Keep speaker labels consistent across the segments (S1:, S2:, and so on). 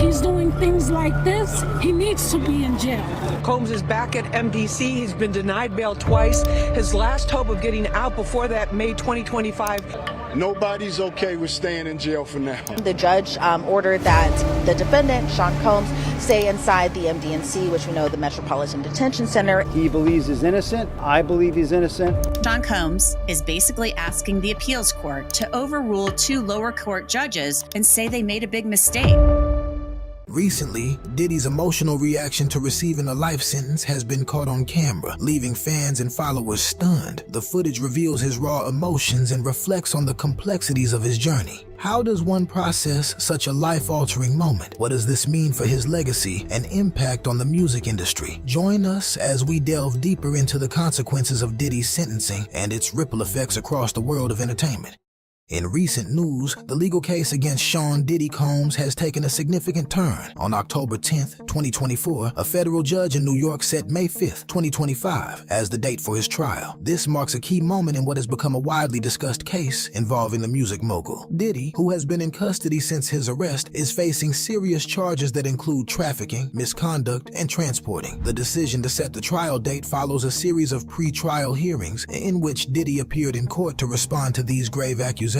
S1: he's doing things like this, he needs to be in jail.
S2: Combs is back at MDC. He's been denied bail twice. His last hope of getting out before that May 2025.
S3: Nobody's okay with staying in jail for now.
S4: The judge ordered that the defendant, Sean Combs, stay inside the MDNC, which we know the Metropolitan Detention Center.
S5: He believes he's innocent. I believe he's innocent.
S6: Sean Combs is basically asking the appeals court to overrule two lower court judges and say they made a big mistake.
S7: Recently, Diddy's emotional reaction to receiving a life sentence has been caught on camera, leaving fans and followers stunned. The footage reveals his raw emotions and reflects on the complexities of his journey. How does one process such a life-altering moment? What does this mean for his legacy and impact on the music industry? Join us as we delve deeper into the consequences of Diddy's sentencing and its ripple effects across the world of entertainment. In recent news, the legal case against Sean Diddy Combs has taken a significant turn. On October 10th, 2024, a federal judge in New York set May 5th, 2025 as the date for his trial. This marks a key moment in what has become a widely discussed case involving the music mogul. Diddy, who has been in custody since his arrest, is facing serious charges that include trafficking, misconduct, and transporting. The decision to set the trial date follows a series of pre-trial hearings in which Diddy appeared in court to respond to these grave accusations.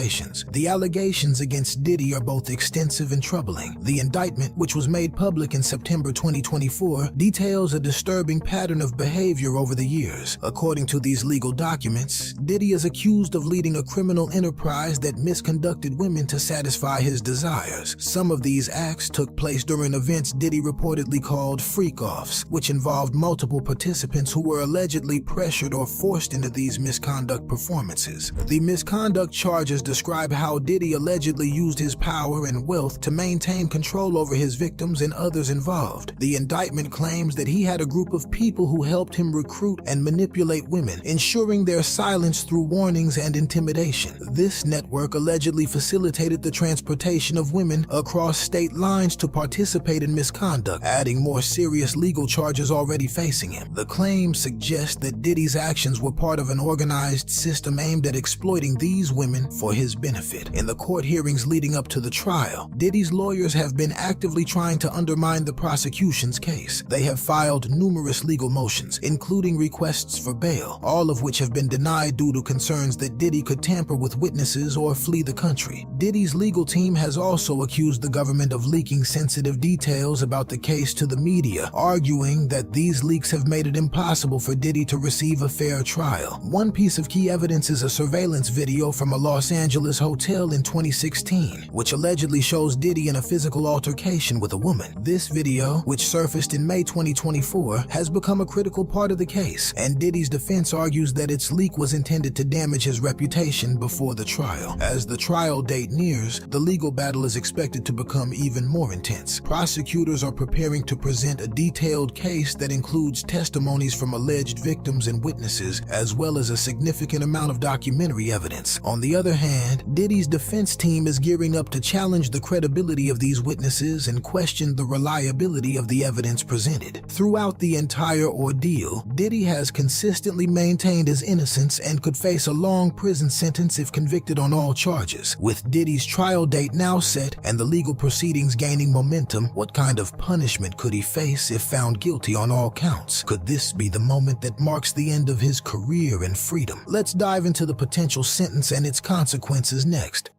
S7: The allegations against Diddy are both extensive and troubling. The indictment, which was made public in September 2024, details a disturbing pattern of behavior over the years. According to these legal documents, Diddy is accused of leading a criminal enterprise that misconducted women to satisfy his desires. Some of these acts took place during events Diddy reportedly called freak-offs, which involved multiple participants who were allegedly pressured or forced into these misconduct performances. The misconduct charges describe how Diddy allegedly used his power and wealth to maintain control over his victims and others involved. The indictment claims that he had a group of people who helped him recruit and manipulate women, ensuring their silence through warnings and intimidation. This network allegedly facilitated the transportation of women across state lines to participate in misconduct, adding more serious legal charges already facing him. The claims suggest that Diddy's actions were part of an organized system aimed at exploiting these women for his benefit. In the court hearings leading up to the trial, Diddy's lawyers have been actively trying to undermine the prosecution's case. They have filed numerous legal motions, including requests for bail, all of which have been denied due to concerns that Diddy could tamper with witnesses or flee the country. Diddy's legal team has also accused the government of leaking sensitive details about the case to the media, arguing that these leaks have made it impossible for Diddy to receive a fair trial. One piece of key evidence is a surveillance video from a Los Angeles hotel in 2016, which allegedly shows Diddy in a physical altercation with a woman. This video, which surfaced in May 2024, has become a critical part of the case, and Diddy's defense argues that its leak was intended to damage his reputation before the trial. As the trial date nears, the legal battle is expected to become even more intense. Prosecutors are preparing to present a detailed case that includes testimonies from alleged victims and witnesses, as well as a significant amount of documentary evidence. On the other hand, Diddy's defense team is gearing up to challenge the credibility of these witnesses and question the reliability of the evidence presented. Throughout the entire ordeal, Diddy has consistently maintained his innocence and could face a long prison sentence if convicted on all charges. With Diddy's trial date now set and the legal proceedings gaining momentum, what kind of punishment could he face if found guilty on all counts? Could this be the moment that marks the end of his career and freedom? Let's dive into the potential sentence and its consequences next.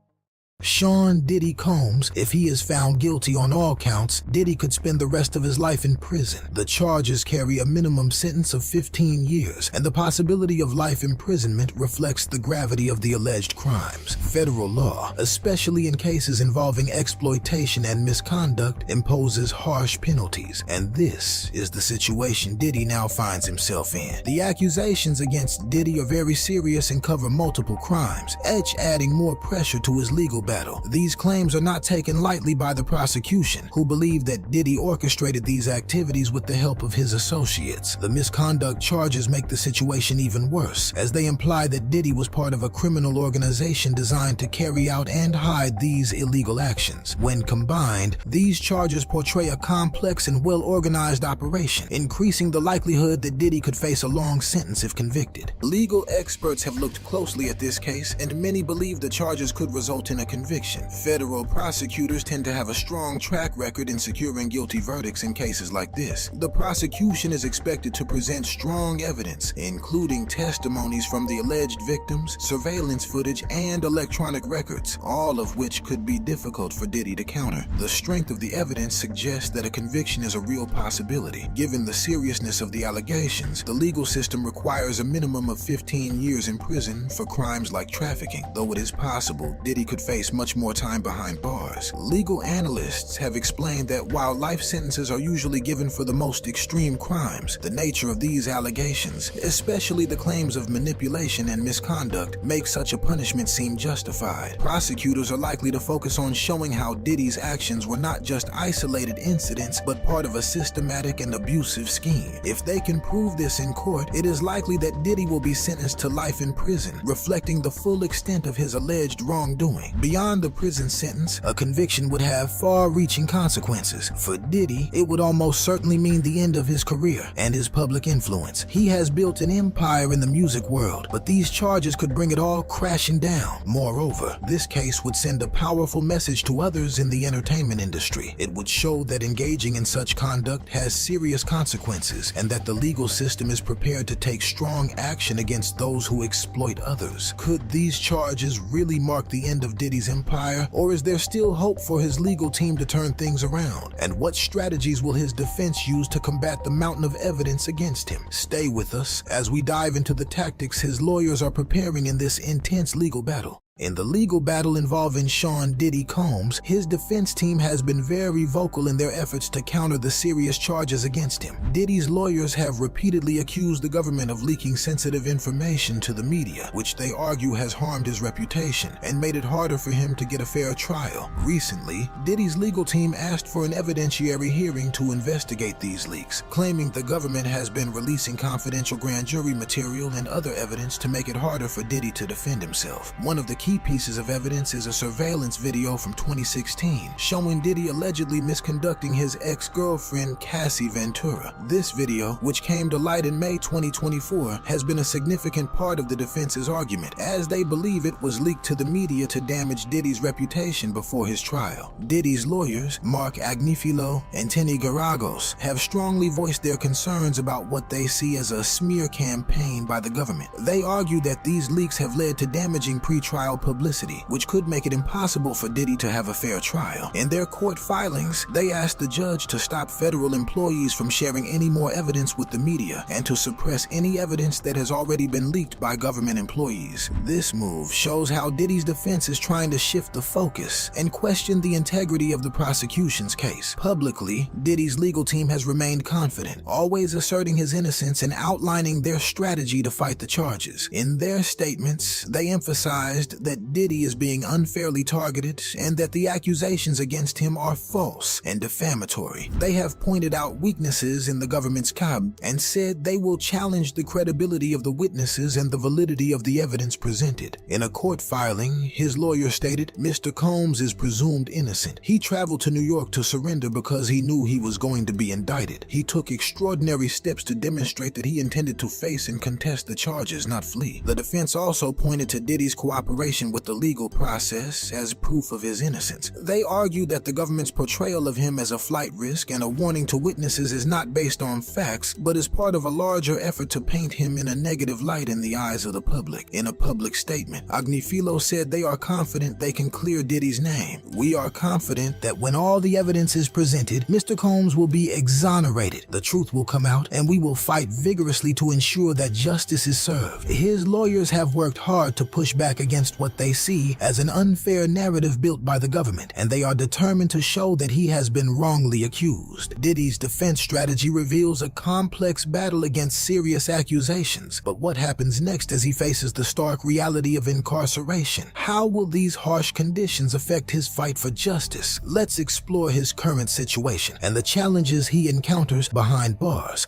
S7: Sean Diddy Combs, if he is found guilty on all counts, Diddy could spend the rest of his life in prison. The charges carry a minimum sentence of 15 years, and the possibility of life imprisonment reflects the gravity of the alleged crimes. Federal law, especially in cases involving exploitation and misconduct, imposes harsh penalties, and this is the situation Diddy now finds himself in. The accusations against Diddy are very serious and cover multiple crimes, each adding more pressure to his legal battle. These claims are not taken lightly by the prosecution, who believe that Diddy orchestrated these activities with the help of his associates. The misconduct charges make the situation even worse, as they imply that Diddy was part of a criminal organization designed to carry out and hide these illegal actions. When combined, these charges portray a complex and well-organized operation, increasing the likelihood that Diddy could face a long sentence if convicted. Legal experts have looked closely at this case, and many believe the charges could result in a conviction. Federal prosecutors tend to have a strong track record in securing guilty verdicts in cases like this. The prosecution is expected to present strong evidence, including testimonies from the alleged victims, surveillance footage, and electronic records, all of which could be difficult for Diddy to counter. The strength of the evidence suggests that a conviction is a real possibility. Given the seriousness of the allegations, the legal system requires a minimum of 15 years in prison for crimes like trafficking. Though it is possible Diddy could face much more time behind bars, legal analysts have explained that while life sentences are usually given for the most extreme crimes, the nature of these allegations, especially the claims of manipulation and misconduct, make such a punishment seem justified. Prosecutors are likely to focus on showing how Diddy's actions were not just isolated incidents, but part of a systematic and abusive scheme. If they can prove this in court, it is likely that Diddy will be sentenced to life in prison, reflecting the full extent of his alleged wrongdoing. Beyond the prison sentence, a conviction would have far-reaching consequences. For Diddy, it would almost certainly mean the end of his career and his public influence. He has built an empire in the music world, but these charges could bring it all crashing down. Moreover, this case would send a powerful message to others in the entertainment industry. It would show that engaging in such conduct has serious consequences and that the legal system is prepared to take strong action against those who exploit others. Could these charges really mark the end of Diddy's empire, or is there still hope for his legal team to turn things around? And what strategies will his defense use to combat the mountain of evidence against him? Stay with us as we dive into the tactics his lawyers are preparing in this intense legal battle. In the legal battle involving Sean Diddy Combs, his defense team has been very vocal in their efforts to counter the serious charges against him. Diddy's lawyers have repeatedly accused the government of leaking sensitive information to the media, which they argue has harmed his reputation and made it harder for him to get a fair trial. Recently, Diddy's legal team asked for an evidentiary hearing to investigate these leaks, claiming the government has been releasing confidential grand jury material and other evidence to make it harder for Diddy to defend himself. One of the key pieces of evidence is a surveillance video from 2016 showing Diddy allegedly misconducting his ex-girlfriend Cassie Ventura. This video, which came to light in May 2024, has been a significant part of the defense's argument, as they believe it was leaked to the media to damage Diddy's reputation before his trial. Diddy's lawyers, Mark Agnifilo and Tenny Garagos, have strongly voiced their concerns about what they see as a smear campaign by the government. They argue that these leaks have led to damaging pre-trial publicity, which could make it impossible for Diddy to have a fair trial. In their court filings, they asked the judge to stop federal employees from sharing any more evidence with the media and to suppress any evidence that has already been leaked by government employees. This move shows how Diddy's defense is trying to shift the focus and question the integrity of the prosecution's case. Publicly, Diddy's legal team has remained confident, always asserting his innocence and outlining their strategy to fight the charges. In their statements, they emphasized that Diddy is being unfairly targeted and that the accusations against him are false and defamatory. They have pointed out weaknesses in the government's case and said they will challenge the credibility of the witnesses and the validity of the evidence presented. In a court filing, his lawyer stated, "Mr. Combs is presumed innocent. He traveled to New York to surrender because he knew he was going to be indicted. He took extraordinary steps to demonstrate that he intended to face and contest the charges, not flee." The defense also pointed to Diddy's cooperation with the legal process as proof of his innocence. They argue that the government's portrayal of him as a flight risk and a warning to witnesses is not based on facts, but is part of a larger effort to paint him in a negative light in the eyes of the public. In a public statement, Agnifilo said they are confident they can clear Diddy's name. "We are confident that when all the evidence is presented, Mr. Combs will be exonerated. The truth will come out, and we will fight vigorously to ensure that justice is served." His lawyers have worked hard to push back against what they see as an unfair narrative built by the government, and they are determined to show that he has been wrongly accused. Diddy's defense strategy reveals a complex battle against serious accusations. But what happens next as he faces the stark reality of incarceration? How will these harsh conditions affect his fight for justice? Let's explore his current situation and the challenges he encounters behind bars.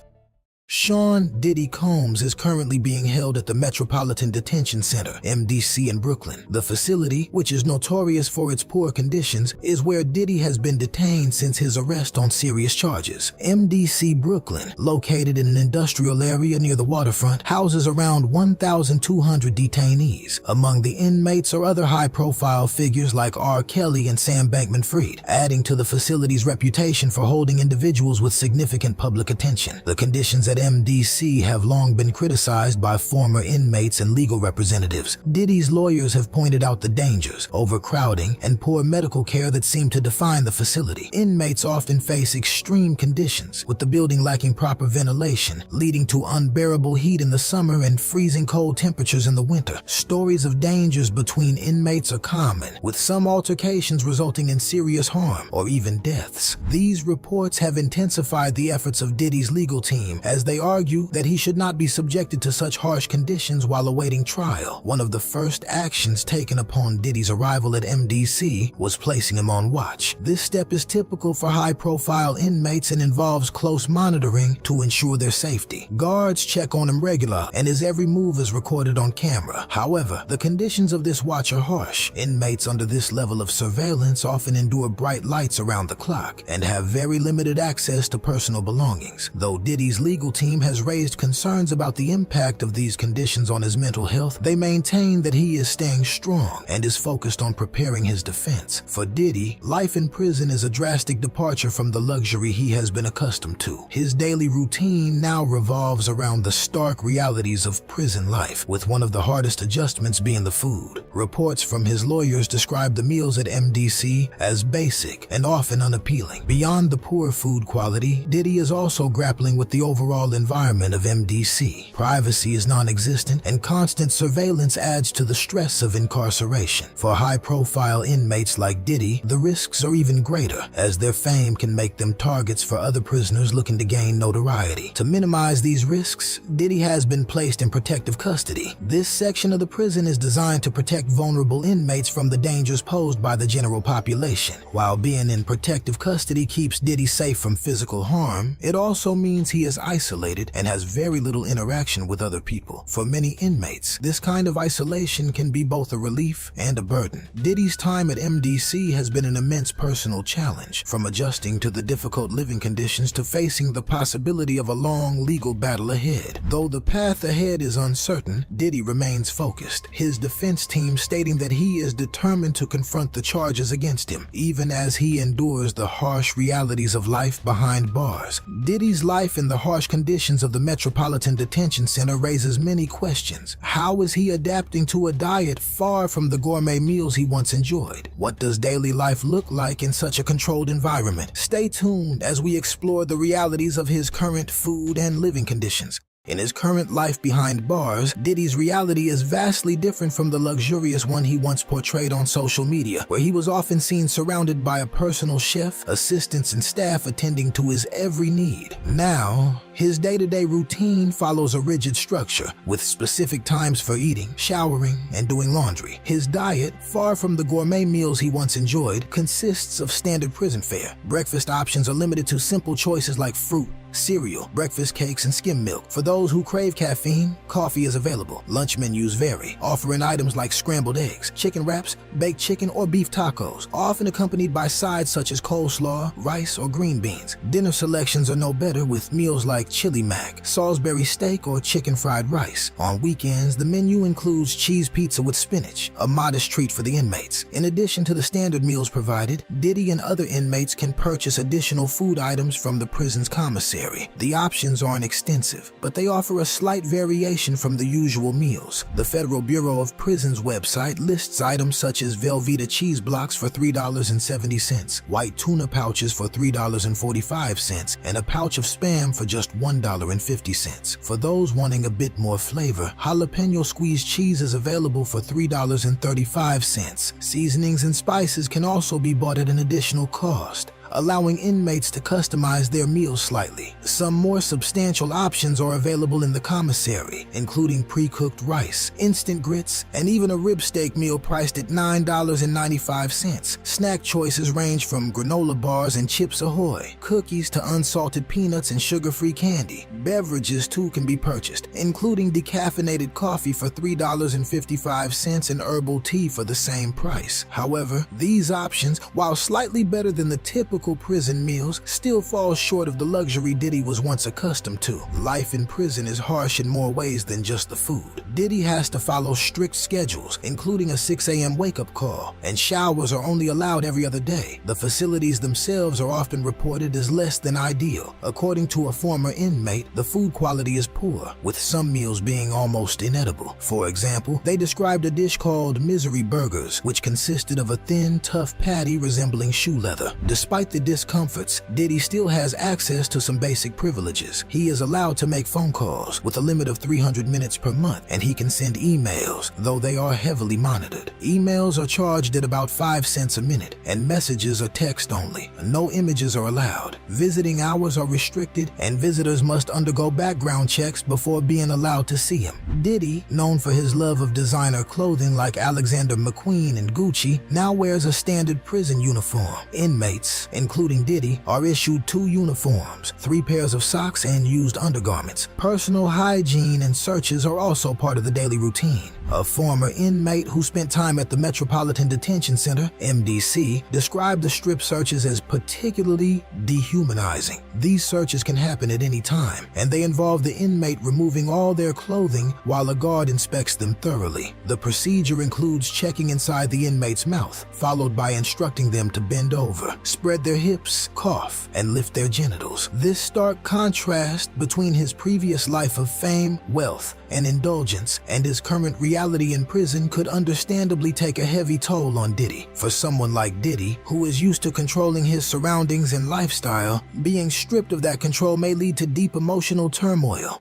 S7: Sean "Diddy" Combs is currently being held at the Metropolitan Detention Center, MDC in Brooklyn. The facility, which is notorious for its poor conditions, is where Diddy has been detained since his arrest on serious charges. MDC Brooklyn, located in an industrial area near the waterfront, houses around 1,200 detainees. Among the inmates are other high-profile figures like R. Kelly and Sam Bankman-Fried, adding to the facility's reputation for holding individuals with significant public attention. The conditions at MDC have long been criticized by former inmates and legal representatives. Diddy's lawyers have pointed out the dangers, overcrowding, and poor medical care that seem to define the facility. Inmates often face extreme conditions, with the building lacking proper ventilation, leading to unbearable heat in the summer and freezing cold temperatures in the winter. Stories of dangers between inmates are common, with some altercations resulting in serious harm or even deaths. These reports have intensified the efforts of Diddy's legal team as they argue that he should not be subjected to such harsh conditions while awaiting trial. One of the first actions taken upon Diddy's arrival at MDC was placing him on watch. This step is typical for high-profile inmates and involves close monitoring to ensure their safety. Guards check on him regularly, and his every move is recorded on camera. However, the conditions of this watch are harsh. Inmates under this level of surveillance often endure bright lights around the clock and have very limited access to personal belongings. Though Diddy's legal team has raised concerns about the impact of these conditions on his mental health, they maintain that he is staying strong and is focused on preparing his defense. For Diddy, life in prison is a drastic departure from the luxury he has been accustomed to. His daily routine now revolves around the stark realities of prison life, with one of the hardest adjustments being the food. Reports from his lawyers describe the meals at MDC as basic and often unappealing. Beyond the poor food quality, Diddy is also grappling with the overall environment of MDC. Privacy is non-existent, and constant surveillance adds to the stress of incarceration. For high-profile inmates like Diddy, the risks are even greater, as their fame can make them targets for other prisoners looking to gain notoriety. To minimize these risks, Diddy has been placed in protective custody. This section of the prison is designed to protect vulnerable inmates from the dangers posed by the general population. While being in protective custody keeps Diddy safe from physical harm, it also means he is isolated and has very little interaction with other people. For many inmates, this kind of isolation can be both a relief and a burden. Diddy's time at MDC has been an immense personal challenge, from adjusting to the difficult living conditions to facing the possibility of a long legal battle ahead. Though the path ahead is uncertain, Diddy remains focused, his defense team stating that he is determined to confront the charges against him, even as he endures the harsh realities of life behind bars. Diddy's life in the harsh conditions of the Metropolitan Detention Center raises many questions. How is he adapting to a diet far from the gourmet meals he once enjoyed? What does daily life look like in such a controlled environment? Stay tuned as we explore the realities of his current food and living conditions. In his current life behind bars, Diddy's reality is vastly different from the luxurious one he once portrayed on social media, where he was often seen surrounded by a personal chef, assistants, and staff attending to his every need. Now, his day-to-day routine follows a rigid structure, with specific times for eating, showering, and doing laundry. His diet, far from the gourmet meals he once enjoyed, consists of standard prison fare. Breakfast options are limited to simple choices like fruit, cereal, breakfast cakes, and skim milk. For those who crave caffeine, coffee is available. Lunch menus vary, offering items like scrambled eggs, chicken wraps, baked chicken, or beef tacos, often accompanied by sides such as coleslaw, rice, or green beans. Dinner selections are no better, with meals like chili mac, Salisbury steak, or chicken fried rice. On weekends, the menu includes cheese pizza with spinach, a modest treat for the inmates. In addition to the standard meals provided, Diddy and other inmates can purchase additional food items from the prison's commissary. The options aren't extensive, but they offer a slight variation from the usual meals. The Federal Bureau of Prisons website lists items such as Velveeta cheese blocks for $3.70, white tuna pouches for $3.45, and a pouch of Spam for just $1.50. For those wanting a bit more flavor, jalapeno squeezed cheese is available for $3.35. Seasonings and spices can also be bought at an additional cost. allowing inmates to customize their meals slightly. Some more substantial options are available in the commissary, including pre-cooked rice, instant grits, and even a rib steak meal priced at $9.95. Snack choices range from granola bars and Chips Ahoy, cookies to unsalted peanuts and sugar-free candy. Beverages too can be purchased, including decaffeinated coffee for $3.55 and herbal tea for the same price. However, these options, while slightly better than the typical prison meals, still fall short of the luxury Diddy was once accustomed to. Life in prison is harsh in more ways than just the food. Diddy has to follow strict schedules, including a 6 a.m. wake-up call, and showers are only allowed every other day. The facilities themselves are often reported as less than ideal. According to a former inmate, the food quality is poor, with some meals being almost inedible. For example, they described a dish called Misery Burgers, which consisted of a thin, tough patty resembling shoe leather. Despite the discomforts, Diddy still has access to some basic privileges. He is allowed to make phone calls with a limit of 300 minutes per month, and he can send emails, though they are heavily monitored. Emails are charged at about 5 cents a minute, and messages are text only. No images are allowed. Visiting hours are restricted, and visitors must undergo background checks before being allowed to see him. Diddy, known for his love of designer clothing like Alexander McQueen and Gucci, now wears a standard prison uniform. Inmates, including Diddy, are issued 2 uniforms, 3 pairs of socks, and used undergarments. Personal hygiene and searches are also part of the daily routine. A former inmate who spent time at the Metropolitan Detention Center, MDC, described the strip searches as particularly dehumanizing. These searches can happen at any time, and they involve the inmate removing all their clothing while a guard inspects them thoroughly. The procedure includes checking inside the inmate's mouth, followed by instructing them to bend over, spread their hips, cough, and lift their genitals. This stark contrast between his previous life of fame, wealth, and indulgence and his current reality in prison could understandably take a heavy toll on Diddy. For someone like Diddy, who is used to controlling his surroundings and lifestyle, being stripped of that control may lead to deep emotional turmoil.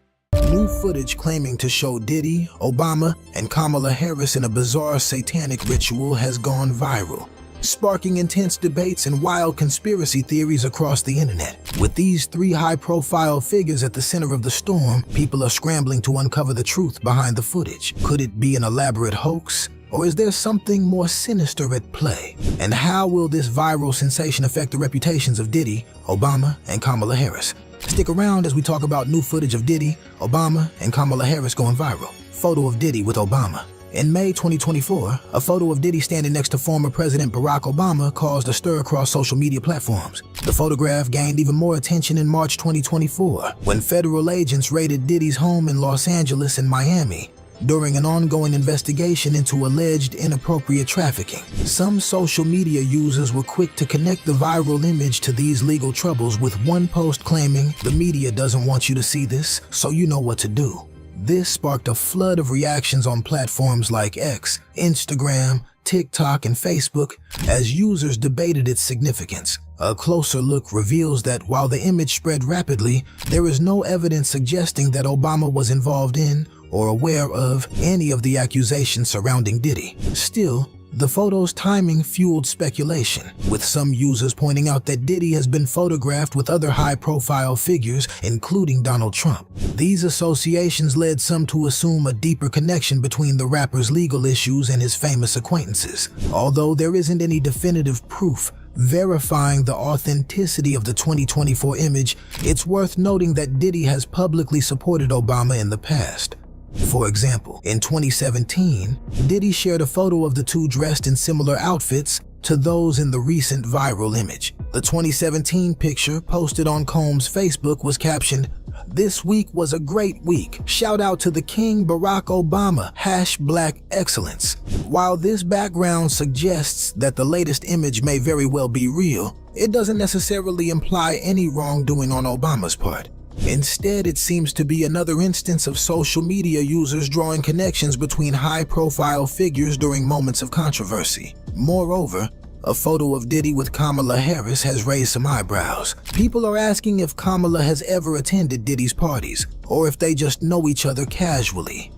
S7: New footage claiming to show Diddy, Obama, and Kamala Harris in a bizarre satanic ritual has gone viral, sparking intense debates and wild conspiracy theories across the internet. With these 3 high-profile figures at the center of the storm, people are scrambling to uncover the truth behind the footage. Could it be an elaborate hoax? Or is there something more sinister at play? And how will this viral sensation affect the reputations of Diddy, Obama, and Kamala Harris? Stick around as we talk about new footage of Diddy, Obama, and Kamala Harris going viral. Photo of Diddy with Obama. In May 2024, a photo of Diddy standing next to former President Barack Obama caused a stir across social media platforms. The photograph gained even more attention in March 2024, when federal agents raided Diddy's home in Los Angeles and Miami during an ongoing investigation into alleged inappropriate trafficking. Some social media users were quick to connect the viral image to these legal troubles, with one post claiming, "The media doesn't want you to see this, so you know what to do." This sparked a flood of reactions on platforms like X, Instagram, TikTok, and Facebook as users debated its significance. A closer look reveals that while the image spread rapidly, there is no evidence suggesting that Obama was involved in or aware of any of the accusations surrounding Diddy. Still, the photo's timing fueled speculation, with some users pointing out that Diddy has been photographed with other high-profile figures, including Donald Trump. These associations led some to assume a deeper connection between the rapper's legal issues and his famous acquaintances. Although there isn't any definitive proof verifying the authenticity of the 2024 image, it's worth noting that Diddy has publicly supported Obama in the past. For example, in 2017, Diddy shared a photo of the two dressed in similar outfits to those in the recent viral image. The 2017 picture posted on Combs' Facebook was captioned, "This week was a great week. Shout out to the King Barack Obama, #Black Excellence." While this background suggests that the latest image may very well be real, it doesn't necessarily imply any wrongdoing on Obama's part. Instead, it seems to be another instance of social media users drawing connections between high-profile figures during moments of controversy. Moreover, a photo of Diddy with Kamala Harris has raised some eyebrows. People are asking if Kamala has ever attended Diddy's parties, or if they just know each other casually.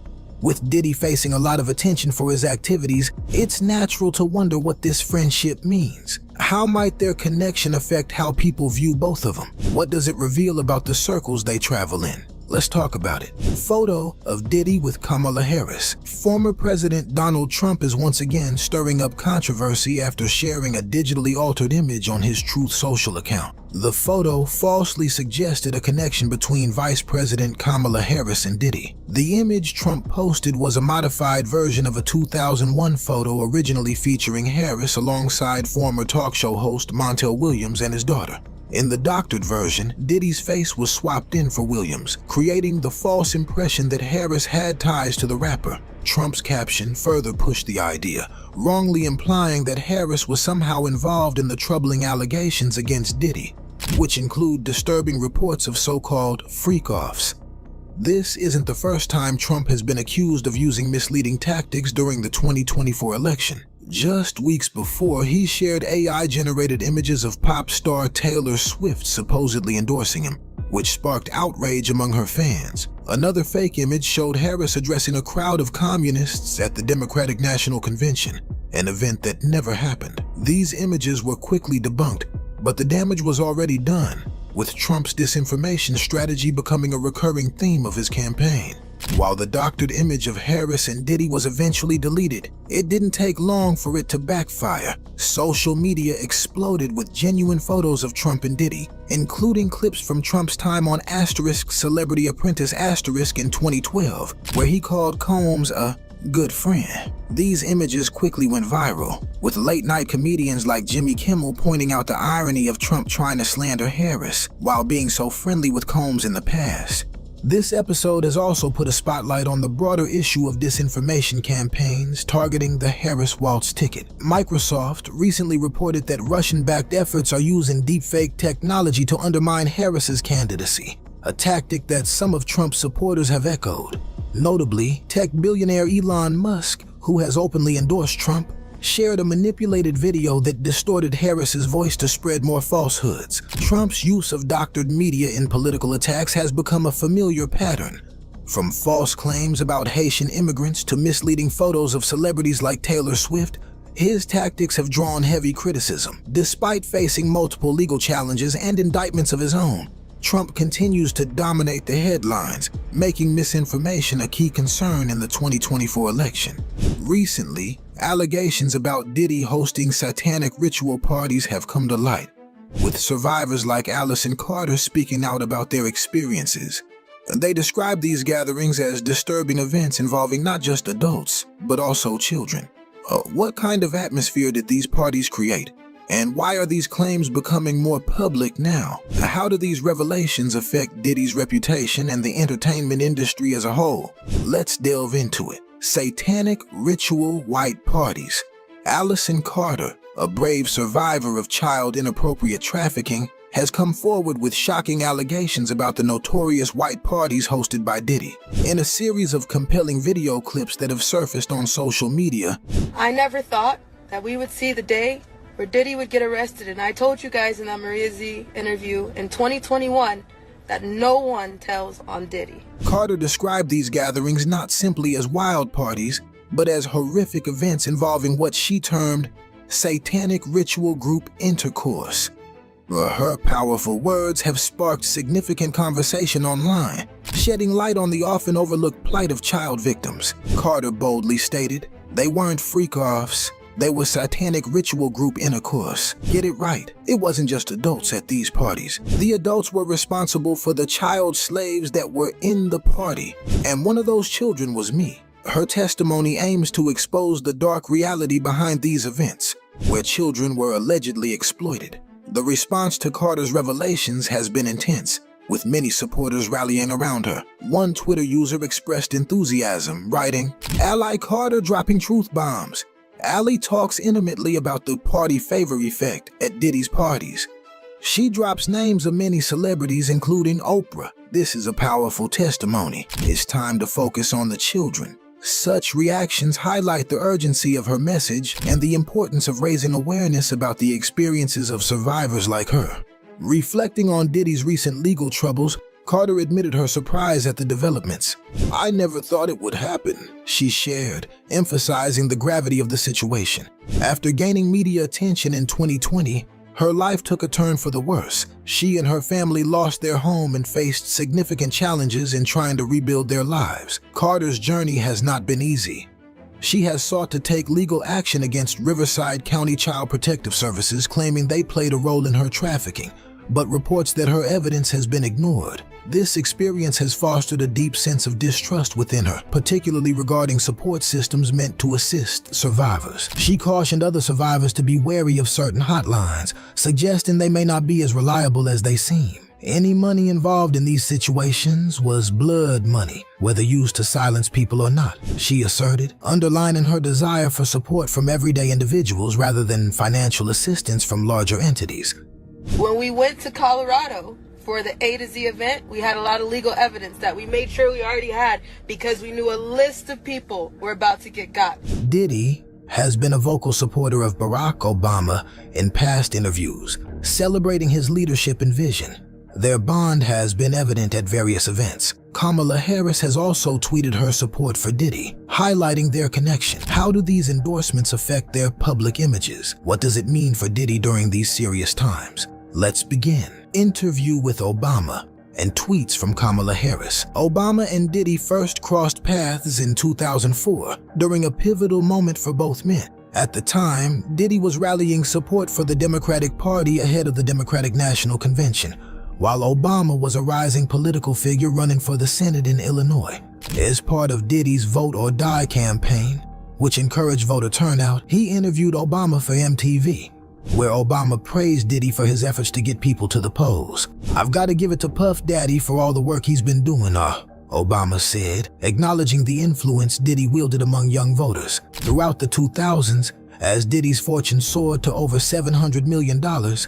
S7: With Diddy facing a lot of attention for his activities, it's natural to wonder what this friendship means. How might their connection affect how people view both of them? What does it reveal about the circles they travel in? Let's talk about it. Photo of Diddy with Kamala Harris. Former President Donald Trump is once again stirring up controversy after sharing a digitally altered image on his Truth Social account. The photo falsely suggested a connection between Vice President Kamala Harris and Diddy. The image Trump posted was a modified version of a 2001 photo originally featuring Harris alongside former talk show host Montel Williams and his daughter. In the doctored version, Diddy's face was swapped in for Williams, creating the false impression that Harris had ties to the rapper. Trump's caption further pushed the idea, wrongly implying that Harris was somehow involved in the troubling allegations against Diddy, which include disturbing reports of so-called freak-offs. This isn't the first time Trump has been accused of using misleading tactics during the 2024 election. Just weeks before, he shared AI-generated images of pop star Taylor Swift supposedly endorsing him, which sparked outrage among her fans. Another fake image showed Harris addressing a crowd of communists at the Democratic National Convention, an event that never happened. These images were quickly debunked, but the damage was already done, with Trump's disinformation strategy becoming a recurring theme of his campaign. While the doctored image of Harris and Diddy was eventually deleted, it didn't take long for it to backfire. Social media exploded with genuine photos of Trump and Diddy, including clips from Trump's time on Celebrity Apprentice in 2012, where he called Combs a good friend. These images quickly went viral, with late-night comedians like Jimmy Kimmel pointing out the irony of Trump trying to slander Harris while being so friendly with Combs in the past. This episode has also put a spotlight on the broader issue of disinformation campaigns targeting the Harris Waltz ticket. Microsoft recently reported that Russian-backed efforts are using deepfake technology to undermine Harris's candidacy, a tactic that some of Trump's supporters have echoed. Notably, tech billionaire Elon Musk, who has openly endorsed Trump, shared a manipulated video that distorted Harris's voice to spread more falsehoods. Trump's use of doctored media in political attacks has become a familiar pattern. From false claims about Haitian immigrants to misleading photos of celebrities like Taylor Swift, his tactics have drawn heavy criticism. Despite facing multiple legal challenges and indictments of his own, Trump continues to dominate the headlines, making misinformation a key concern in the 2024 election. Recently, allegations about Diddy hosting satanic ritual parties have come to light, with survivors like Allison Carter speaking out about their experiences. They describe these gatherings as disturbing events involving not just adults, but also children. What kind of atmosphere did these parties create? And why are these claims becoming more public now? How do these revelations affect Diddy's reputation and the entertainment industry as a whole? Let's delve into it. Satanic ritual white parties. Allison Carter, a brave survivor of child inappropriate trafficking, has come forward with shocking allegations about the notorious white parties hosted by Diddy. In a series of compelling video clips that have surfaced on social media,
S8: I never thought that we would see the day where Diddy would get arrested, and I told you guys in that Maria Z interview in 2021 that no one tells on Diddy.
S7: Carter described these gatherings not simply as wild parties, but as horrific events involving what she termed satanic ritual group intercourse. Her powerful words have sparked significant conversation online, shedding light on the often overlooked plight of child victims. Carter boldly stated, "They weren't freak-offs. They were satanic ritual group intercourse." Get it right. It wasn't just adults at these parties. The adults were responsible for the child slaves that were in the party, and one of those children was me. Her testimony aims to expose the dark reality behind these events, where children were allegedly exploited. The response to Carter's revelations has been intense, with many supporters rallying around her. One Twitter user expressed enthusiasm, writing, "Ally Carter dropping truth bombs. Ally talks intimately about the party favor effect at Diddy's parties. She drops names of many celebrities, including Oprah. This is a powerful testimony. It's time to focus on the children." Such reactions highlight the urgency of her message and the importance of raising awareness about the experiences of survivors like her. Reflecting on Diddy's recent legal troubles, Carter admitted her surprise at the developments. "I never thought it would happen," she shared, emphasizing the gravity of the situation. After gaining media attention in 2020, her life took a turn for the worse. She and her family lost their home and faced significant challenges in trying to rebuild their lives. Carter's journey has not been easy. She has sought to take legal action against Riverside County Child Protective Services, claiming they played a role in her trafficking, but reports that her evidence has been ignored. This experience has fostered a deep sense of distrust within her, particularly regarding support systems meant to assist survivors. She cautioned other survivors to be wary of certain hotlines, suggesting they may not be as reliable as they seem. Any money involved in these situations was blood money, whether used to silence people or not, she asserted, underlining her desire for support from everyday individuals rather than financial assistance from larger entities.
S8: When we went to Colorado for the A to Z event, we had a lot of legal evidence that we made sure we already had because we knew a list of people were about to get got.
S7: Diddy has been a vocal supporter of Barack Obama in past interviews, celebrating his leadership and vision. Their bond has been evident at various events. Kamala Harris has also tweeted her support for Diddy, highlighting their connection. How do these endorsements affect their public images? What does it mean for Diddy during these serious times? Let's begin. Interview with Obama and tweets from Kamala Harris. Obama and Diddy first crossed paths in 2004 during a pivotal moment for both men. At the time, Diddy was rallying support for the Democratic Party ahead of the Democratic National Convention, while Obama was a rising political figure running for the Senate in Illinois. As part of Diddy's Vote or Die campaign, which encouraged voter turnout, he interviewed Obama for MTV, where Obama praised Diddy for his efforts to get people to the polls. "I've got to give it to Puff Daddy for all the work he's been doing, Obama said, acknowledging the influence Diddy wielded among young voters. Throughout the 2000s, as Diddy's fortune soared to over $700 million,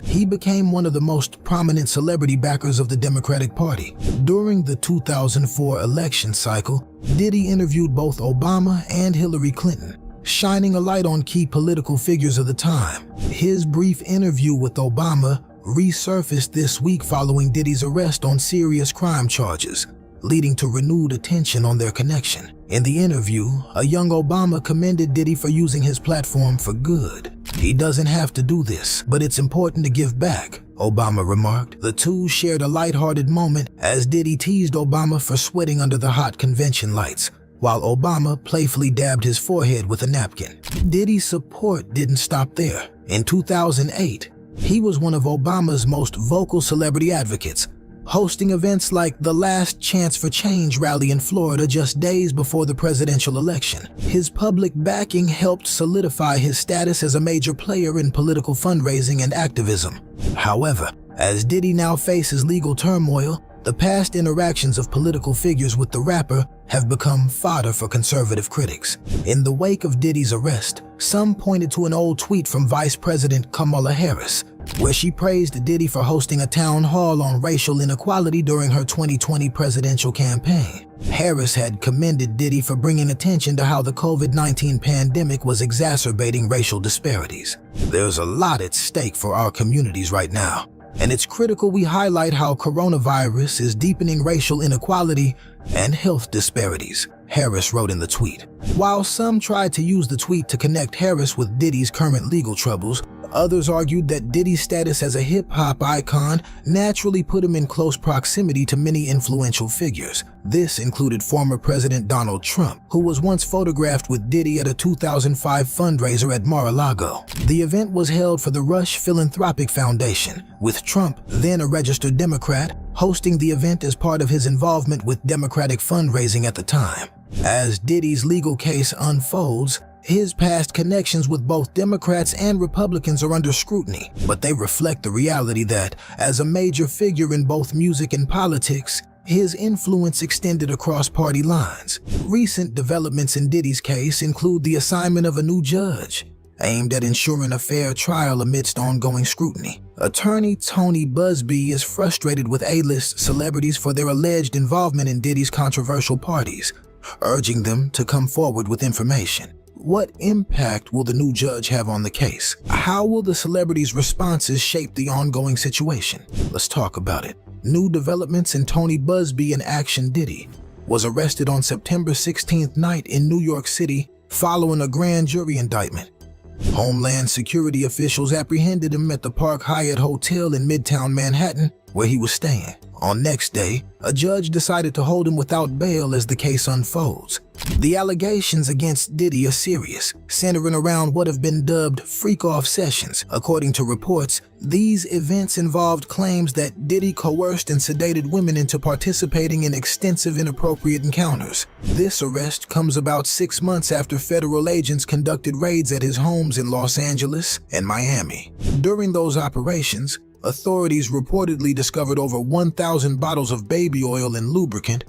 S7: he became one of the most prominent celebrity backers of the Democratic Party. During the 2004 election cycle, Diddy interviewed both Obama and Hillary Clinton, shining a light on key political figures of the time. His brief interview with Obama resurfaced this week following Diddy's arrest on serious crime charges, leading to renewed attention on their connection. In the interview, a young Obama commended Diddy for using his platform for good. "He doesn't have to do this, but it's important to give back," Obama remarked. The two shared a lighthearted moment as Diddy teased Obama for sweating under the hot convention lights, while Obama playfully dabbed his forehead with a napkin. Diddy's support didn't stop there. In 2008, he was one of Obama's most vocal celebrity advocates, hosting events like the Last Chance for Change rally in Florida just days before the presidential election. His public backing helped solidify his status as a major player in political fundraising and activism. However, as Diddy now faces legal turmoil, the past interactions of political figures with the rapper have become fodder for conservative critics. In the wake of Diddy's arrest, some pointed to an old tweet from Vice President Kamala Harris, where she praised Diddy for hosting a town hall on racial inequality during her 2020 presidential campaign. Harris had commended Diddy for bringing attention to how the COVID-19 pandemic was exacerbating racial disparities. "There's a lot at stake for our communities right now, and it's critical we highlight how coronavirus is deepening racial inequality and health disparities," Harris wrote in the tweet. While some tried to use the tweet to connect Harris with Diddy's current legal troubles, others argued that Diddy's status as a hip-hop icon naturally put him in close proximity to many influential figures. This included former President Donald Trump, who was once photographed with Diddy at a 2005 fundraiser at Mar-a-Lago. The event was held for the Rush Philanthropic Foundation, with Trump, then a registered Democrat, hosting the event as part of his involvement with Democratic fundraising at the time. As Diddy's legal case unfolds, his past connections with both Democrats and Republicans are under scrutiny, but they reflect the reality that, as a major figure in both music and politics, his influence extended across party lines. Recent developments in Diddy's case include the assignment of a new judge, aimed at ensuring a fair trial amidst ongoing scrutiny. Attorney Tony Busby is frustrated with A-list celebrities for their alleged involvement in Diddy's controversial parties, urging them to come forward with information. What impact will the new judge have on the case? How will the celebrities' responses shape the ongoing situation? Let's talk about it. New developments in Tony Busby and Action Diddy was arrested on September 16th night in New York City following a grand jury indictment. Homeland Security officials apprehended him at the Park Hyatt Hotel in Midtown Manhattan, where he was staying. On next day, a judge decided to hold him without bail as the case unfolds. The allegations against Diddy are serious, centering around what have been dubbed freak-off sessions. According to reports, these events involved claims that Diddy coerced and sedated women into participating in extensive inappropriate encounters. This arrest comes about 6 months after federal agents conducted raids at his homes in Los Angeles and Miami. During those operations, authorities reportedly discovered over 1,000 bottles of baby oil and lubricant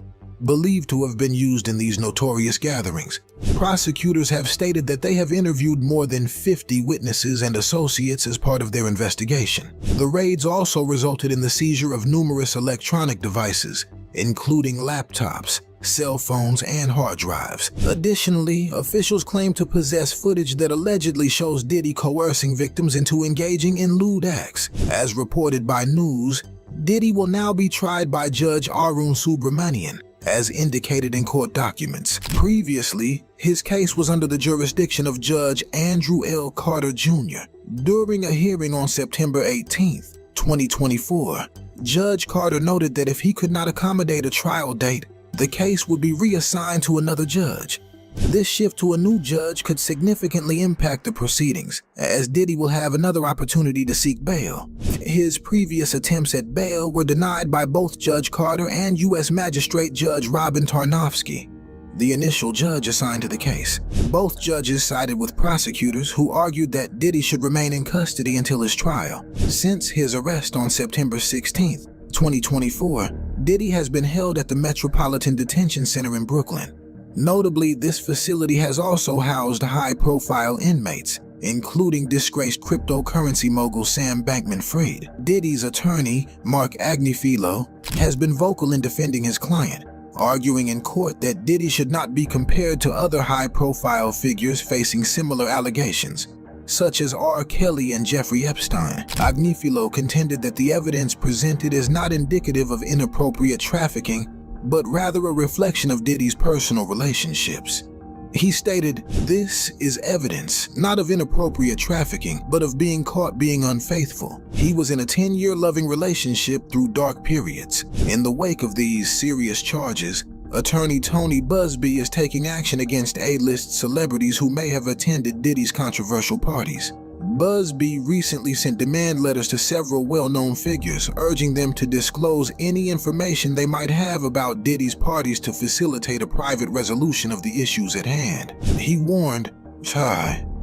S7: believed to have been used in these notorious gatherings. Prosecutors have stated that they have interviewed more than 50 witnesses and associates as part of their investigation. The raids also resulted in the seizure of numerous electronic devices, including laptops, cell phones, and hard drives. Additionally, officials claim to possess footage that allegedly shows Diddy coercing victims into engaging in lewd acts. As reported by News, Diddy will now be tried by Judge Arun Subramanian, as indicated in court documents. Previously, his case was under the jurisdiction of Judge Andrew L. Carter Jr. During a hearing on September 18, 2024, Judge Carter noted that if he could not accommodate a trial date, the case would be reassigned to another judge. This shift to a new judge could significantly impact the proceedings, as Diddy will have another opportunity to seek bail. His previous attempts at bail were denied by both Judge Carter and U.S. Magistrate Judge Robin Tarnofsky, the initial judge assigned to the case. Both judges sided with prosecutors who argued that Diddy should remain in custody until his trial. Since his arrest on September 16, 2024, Diddy has been held at the Metropolitan Detention Center in Brooklyn. Notably, this facility has also housed high-profile inmates, including disgraced cryptocurrency mogul Sam Bankman-Fried. Diddy's attorney, Mark Agnifilo, has been vocal in defending his client, arguing in court that Diddy should not be compared to other high-profile figures facing similar allegations, such as R. Kelly and Jeffrey Epstein. Agnifilo contended that the evidence presented is not indicative of inappropriate trafficking, but rather a reflection of Diddy's personal relationships. He stated, "This is evidence, not of inappropriate trafficking, but of being caught being unfaithful. He was in a 10-year loving relationship through dark periods." In the wake of these serious charges, attorney Tony Busby is taking action against A-list celebrities who may have attended Diddy's controversial parties. Busby recently sent demand letters to several well-known figures, urging them to disclose any information they might have about Diddy's parties to facilitate a private resolution of the issues at hand. He warned,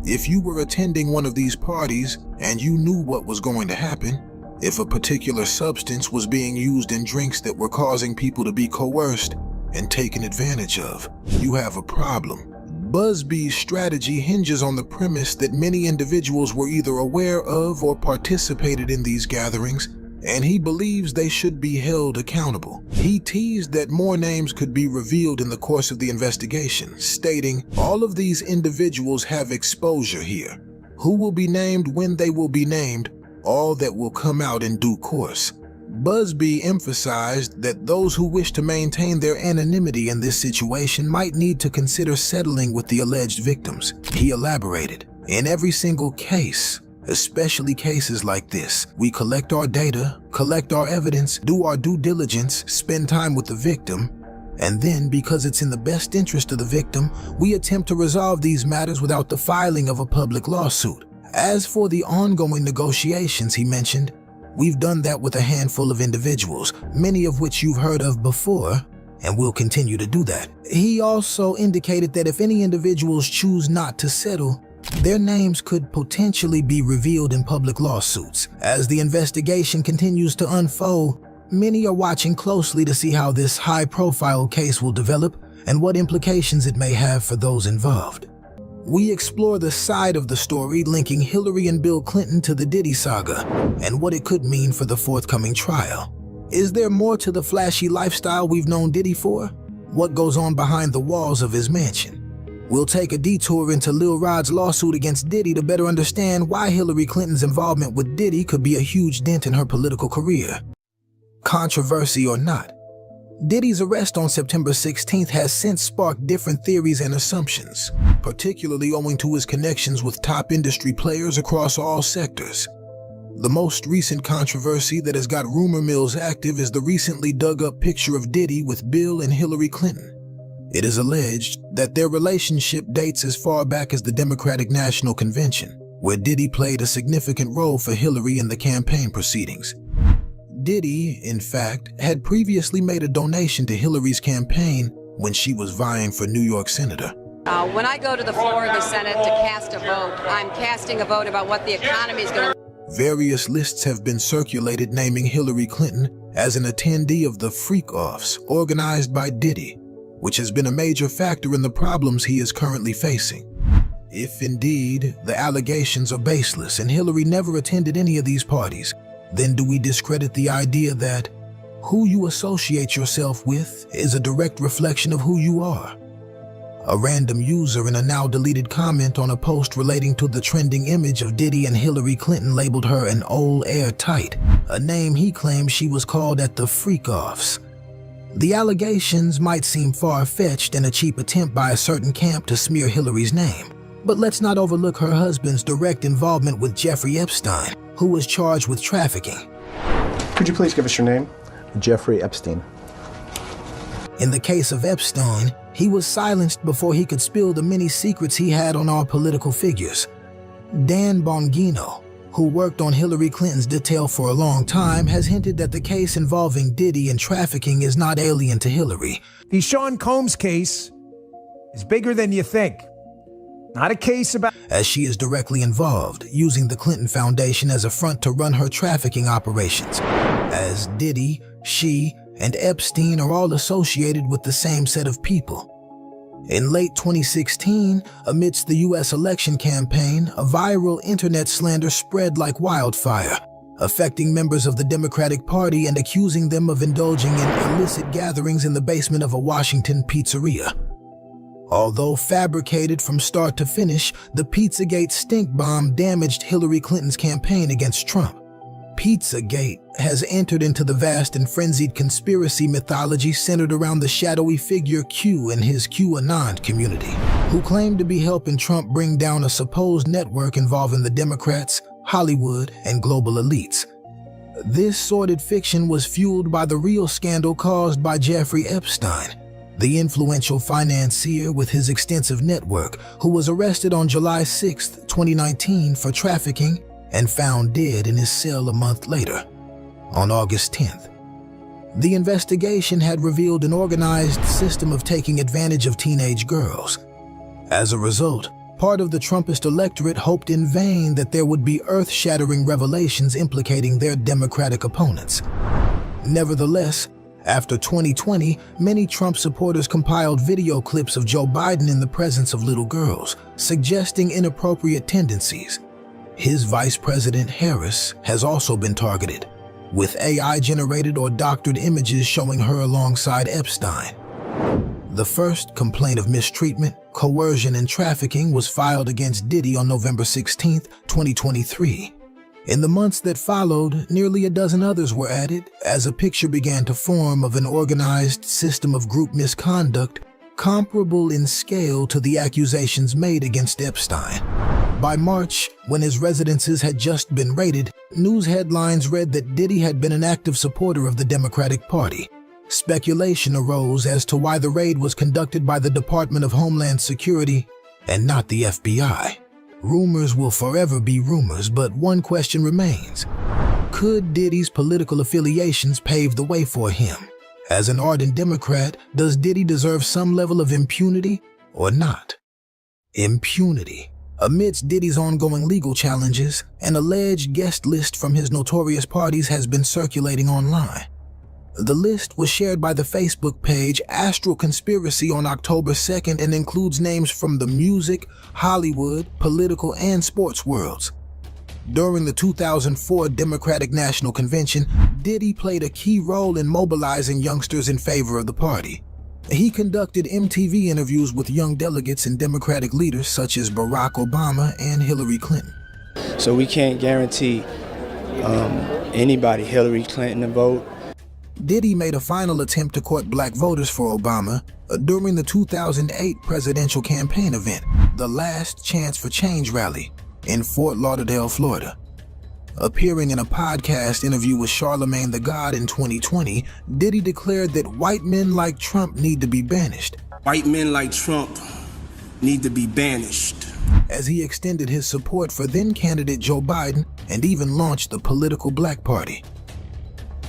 S7: if you were attending one of these parties and you knew what was going to happen, if a particular substance was being used in drinks that were causing people to be coerced and taken advantage of, you have a problem." Busby's strategy hinges on the premise that many individuals were either aware of or participated in these gatherings, and he believes they should be held accountable. He teased that more names could be revealed in the course of the investigation, stating, "All of these individuals have exposure here. Who will be named when they will be named, all that will come out in due course." Busby emphasized that those who wish to maintain their anonymity in this situation might need to consider settling with the alleged victims. He elaborated, "In every single case, especially cases like this, we collect our data, collect our evidence, do our due diligence, spend time with the victim, and then, because it's in the best interest of the victim, we attempt to resolve these matters without the filing of a public lawsuit." As for the ongoing negotiations, he mentioned, "We've done that with a handful of individuals, many of which you've heard of before, and we'll continue to do that." He also indicated that if any individuals choose not to settle, their names could potentially be revealed in public lawsuits. As the investigation continues to unfold, many are watching closely to see how this high-profile case will develop and what implications it may have for those involved. We explore the side of the story linking Hillary and Bill Clinton to the Diddy saga and what it could mean for the forthcoming trial. Is there more to the flashy lifestyle we've known Diddy for? What goes on behind the walls of his mansion? We'll take a detour into Lil Rod's lawsuit against Diddy to better understand why Hillary Clinton's involvement with Diddy could be a huge dent in her political career. Controversy or not, Diddy's arrest on September 16th has since sparked different theories and assumptions, particularly owing to his connections with top industry players across all sectors. The most recent controversy that has got rumor mills active is the recently dug-up picture of Diddy with Bill and Hillary Clinton. It is alleged that their relationship dates as far back as the Democratic National Convention, where Diddy played a significant role for Hillary in the campaign proceedings. Diddy, in fact, had previously made a donation to Hillary's campaign when she was vying for New York Senator.
S9: When I go to the floor of the Senate to cast a vote, I'm casting a vote about what the economy is going to...
S7: Various lists have been circulated naming Hillary Clinton as an attendee of the freak-offs organized by Diddy, which has been a major factor in the problems he is currently facing. If indeed the allegations are baseless and Hillary never attended any of these parties, then do we discredit the idea that who you associate yourself with is a direct reflection of who you are? A random user in a now deleted comment on a post relating to the trending image of Diddy and Hillary Clinton labeled her an old airtight, a name he claimed she was called at the freak-offs. The allegations might seem far-fetched and a cheap attempt by a certain camp to smear Hillary's name, but let's not overlook her husband's direct involvement with Jeffrey Epstein, who was charged with trafficking.
S10: Could you please give us your name? Jeffrey Epstein.
S7: In the case of Epstein, he was silenced before he could spill the many secrets he had on our political figures. Dan Bongino, who worked on Hillary Clinton's detail for a long time, has hinted that the case involving Diddy and trafficking is not alien to Hillary.
S11: The Sean Combs case is bigger than you think. Not a case about...
S7: As she is directly involved, using the Clinton Foundation as a front to run her trafficking operations. As Diddy, she, and Epstein are all associated with the same set of people. In late 2016, amidst the U.S. election campaign, a viral internet slander spread like wildfire, affecting members of the Democratic Party and accusing them of indulging in illicit gatherings in the basement of a Washington pizzeria. Although fabricated from start to finish, the Pizzagate stink bomb damaged Hillary Clinton's campaign against Trump. Pizzagate has entered into the vast and frenzied conspiracy mythology centered around the shadowy figure Q and his QAnon community, who claim to be helping Trump bring down a supposed network involving the Democrats, Hollywood, and global elites. This sordid fiction was fueled by the real scandal caused by Jeffrey Epstein, the influential financier with his extensive network, who was arrested on July 6, 2019 for trafficking and found dead in his cell a month later, on August 10th. The investigation had revealed an organized system of taking advantage of teenage girls. As a result, part of the Trumpist electorate hoped in vain that there would be earth-shattering revelations implicating their Democratic opponents. Nevertheless, after 2020, many Trump supporters compiled video clips of Joe Biden in the presence of little girls, suggesting inappropriate tendencies. His Vice President Harris has also been targeted, with AI-generated or doctored images showing her alongside Epstein. The first complaint of mistreatment, coercion, and trafficking was filed against Diddy on November 16, 2023. In the months that followed, nearly a dozen others were added as a picture began to form of an organized system of group misconduct comparable in scale to the accusations made against Epstein. By March, when his residences had just been raided, news headlines read that Diddy had been an active supporter of the Democratic Party. Speculation arose as to why the raid was conducted by the Department of Homeland Security and not the FBI. Rumors will forever be rumors, but one question remains. Could Diddy's political affiliations pave the way for him? As an ardent Democrat, does Diddy deserve some level of impunity or not? Impunity. Amidst Diddy's ongoing legal challenges, an alleged guest list from his notorious parties has been circulating online. The list was shared by the Facebook page Astral Conspiracy on October 2nd and includes names from the music, Hollywood, political, and sports worlds. During the 2004 Democratic National Convention, Diddy played a key role in mobilizing youngsters in favor of the party. He conducted MTV interviews with young delegates and Democratic leaders such as Barack Obama and Hillary Clinton.
S10: So we can't guarantee anybody, Hillary Clinton, to vote.
S7: Diddy made a final attempt to court black voters for Obama during the 2008 presidential campaign event, the Last Chance for Change rally in Fort Lauderdale, Florida. Appearing in a podcast interview with Charlemagne the God in 2020, Diddy declared that white men like Trump need to be banished.
S12: White men like Trump need to be banished.
S7: As he extended his support for then-candidate Joe Biden and even launched the political Black Party.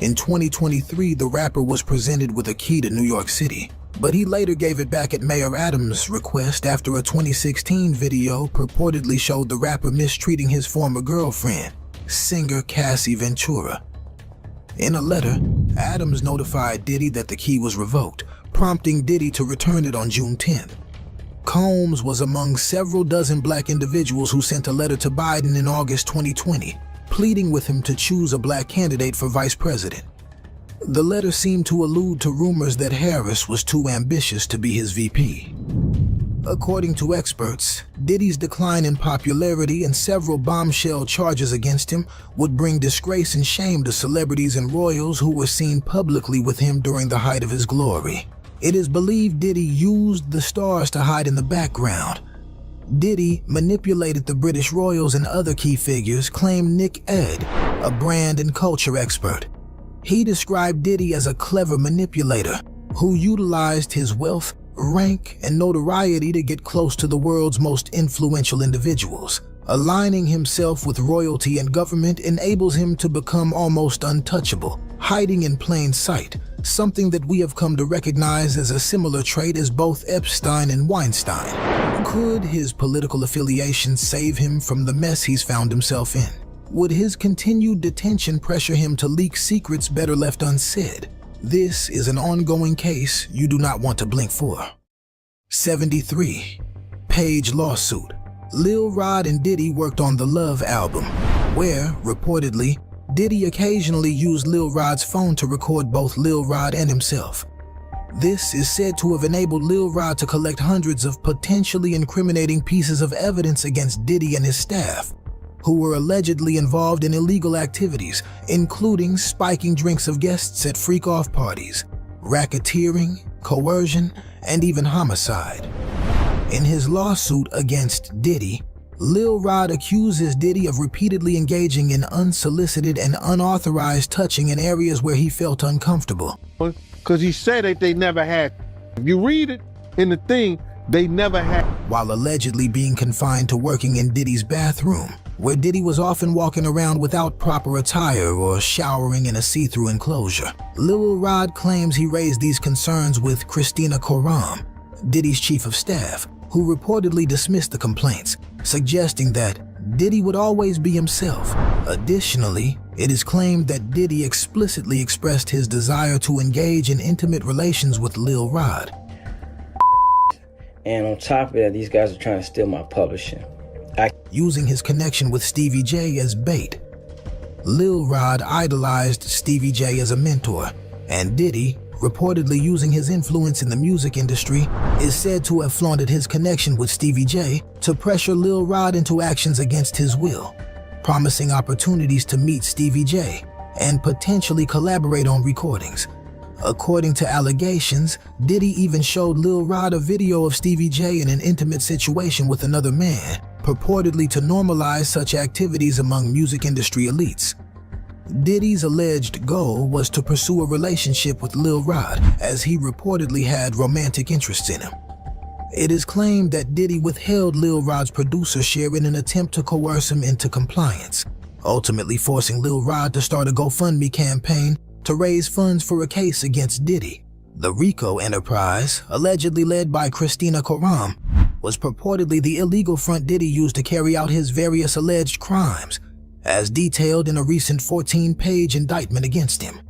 S7: In 2023, the rapper was presented with a key to New York City, but he later gave it back at Mayor Adams' request after a 2016 video purportedly showed the rapper mistreating his former girlfriend, singer Cassie Ventura. In a letter, Adams notified Diddy that the key was revoked, prompting Diddy to return it on June 10th. Combs was among several dozen black individuals who sent a letter to Biden in August 2020, pleading with him to choose a black candidate for vice president. The letter seemed to allude to rumors that Harris was too ambitious to be his VP. According to experts, Diddy's decline in popularity and several bombshell charges against him would bring disgrace and shame to celebrities and royals who were seen publicly with him during the height of his glory. It is believed Diddy used the stars to hide in the background. Diddy manipulated the British royals and other key figures, claimed Nick Ed, a brand and culture expert. He described Diddy as a clever manipulator who utilized his wealth, rank, and notoriety to get close to the world's most influential individuals. Aligning himself with royalty and government enables him to become almost untouchable, hiding in plain sight, something that we have come to recognize as a similar trait as both Epstein and Weinstein. Could his political affiliations save him from the mess he's found himself in? Would his continued detention pressure him to leak secrets better left unsaid? This is an ongoing case you do not want to blink for. 73. Page lawsuit. Lil Rod and Diddy worked on the Love album, where, reportedly, Diddy occasionally used Lil Rod's phone to record both Lil Rod and himself. This is said to have enabled Lil Rod to collect hundreds of potentially incriminating pieces of evidence against Diddy and his staff, who were allegedly involved in illegal activities, including spiking drinks of guests at freak-off parties, racketeering, coercion, and even homicide. In his lawsuit against Diddy, Lil Rod accuses Diddy of repeatedly engaging in unsolicited and unauthorized touching in areas where he felt uncomfortable.
S13: Because he said that they never had. If you read it in the thing, they never had.
S7: While allegedly being confined to working in Diddy's bathroom, where Diddy was often walking around without proper attire or showering in a see-through enclosure. Lil Rod claims he raised these concerns with Christina Koram, Diddy's chief of staff, who reportedly dismissed the complaints, suggesting that Diddy would always be himself. Additionally, it is claimed that Diddy explicitly expressed his desire to engage in intimate relations with Lil Rod.
S14: And on top of that, these guys are trying to steal my publishing.
S7: Using his connection with Stevie J as bait. Lil Rod idolized Stevie J as a mentor, and Diddy, reportedly using his influence in the music industry, is said to have flaunted his connection with Stevie J to pressure Lil Rod into actions against his will, promising opportunities to meet Stevie J and potentially collaborate on recordings. According to allegations, Diddy even showed Lil Rod a video of Stevie J in an intimate situation with another man, purportedly to normalize such activities among music industry elites. Diddy's alleged goal was to pursue a relationship with Lil Rod, as he reportedly had romantic interests in him. It is claimed that Diddy withheld Lil Rod's producer share in an attempt to coerce him into compliance, ultimately forcing Lil Rod to start a GoFundMe campaign to raise funds for a case against Diddy. The RICO enterprise, allegedly led by Christina Koram, was purportedly the illegal front Diddy used to carry out his various alleged crimes, as detailed in a recent 14-page indictment against him.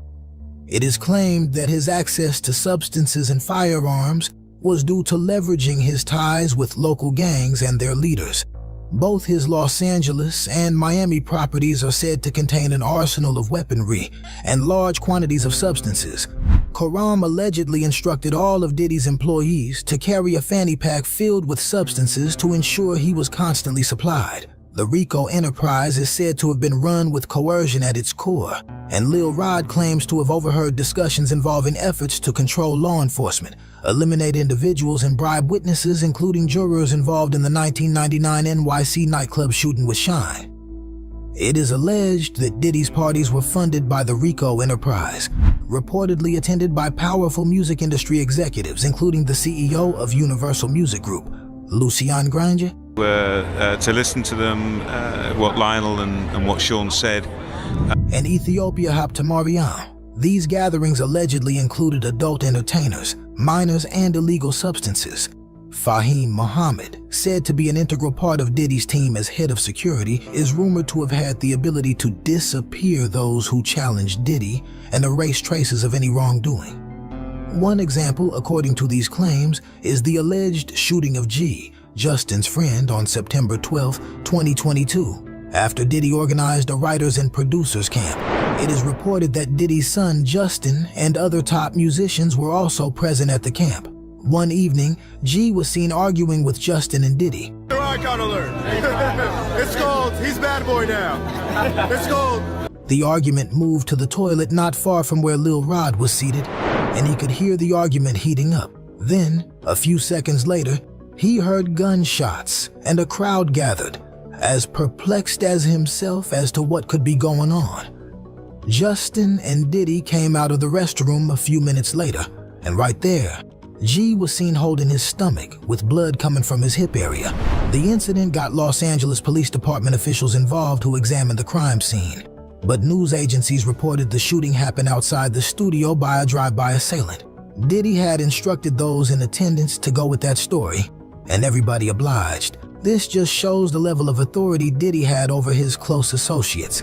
S7: It is claimed that his access to substances and firearms was due to leveraging his ties with local gangs and their leaders. Both his Los Angeles and Miami properties are said to contain an arsenal of weaponry and large quantities of substances. Koram allegedly instructed all of Diddy's employees to carry a fanny pack filled with substances to ensure he was constantly supplied. The RICO enterprise is said to have been run with coercion at its core, and Lil Rod claims to have overheard discussions involving efforts to control law enforcement, eliminate individuals, and bribe witnesses, including jurors involved in the 1999 NYC nightclub shooting with Shine. It is alleged that Diddy's parties were funded by the RICO enterprise, reportedly attended by powerful music industry executives, including the CEO of Universal Music Group, Lucian Granger.
S15: To listen to them, what Lionel and what Sean said.
S7: And Ethiopia Haptamariam. These gatherings allegedly included adult entertainers, minors, and illegal substances. Fahim Muhammad, said to be an integral part of Diddy's team as head of security, is rumored to have had the ability to disappear those who challenged Diddy and erase traces of any wrongdoing. One example, according to these claims, is the alleged shooting of G, Justin's friend, on September 12, 2022, after Diddy organized a writers and producers camp. It is reported that Diddy's son Justin and other top musicians were also present at the camp. One evening, G was seen arguing with Justin and Diddy.
S3: Icon alert. It's called He's Bad Boy Now. It's called.
S7: The argument moved to the toilet not far from where Lil Rod was seated, and he could hear the argument heating up. Then, a few seconds later, he heard gunshots and a crowd gathered, as perplexed as himself as to what could be going on. Justin and Diddy came out of the restroom a few minutes later, and right there, G was seen holding his stomach with blood coming from his hip area. The incident got Los Angeles Police Department officials involved who examined the crime scene, but news agencies reported the shooting happened outside the studio by a drive-by assailant. Diddy had instructed those in attendance to go with that story, and everybody obliged. This just shows the level of authority Diddy had over his close associates.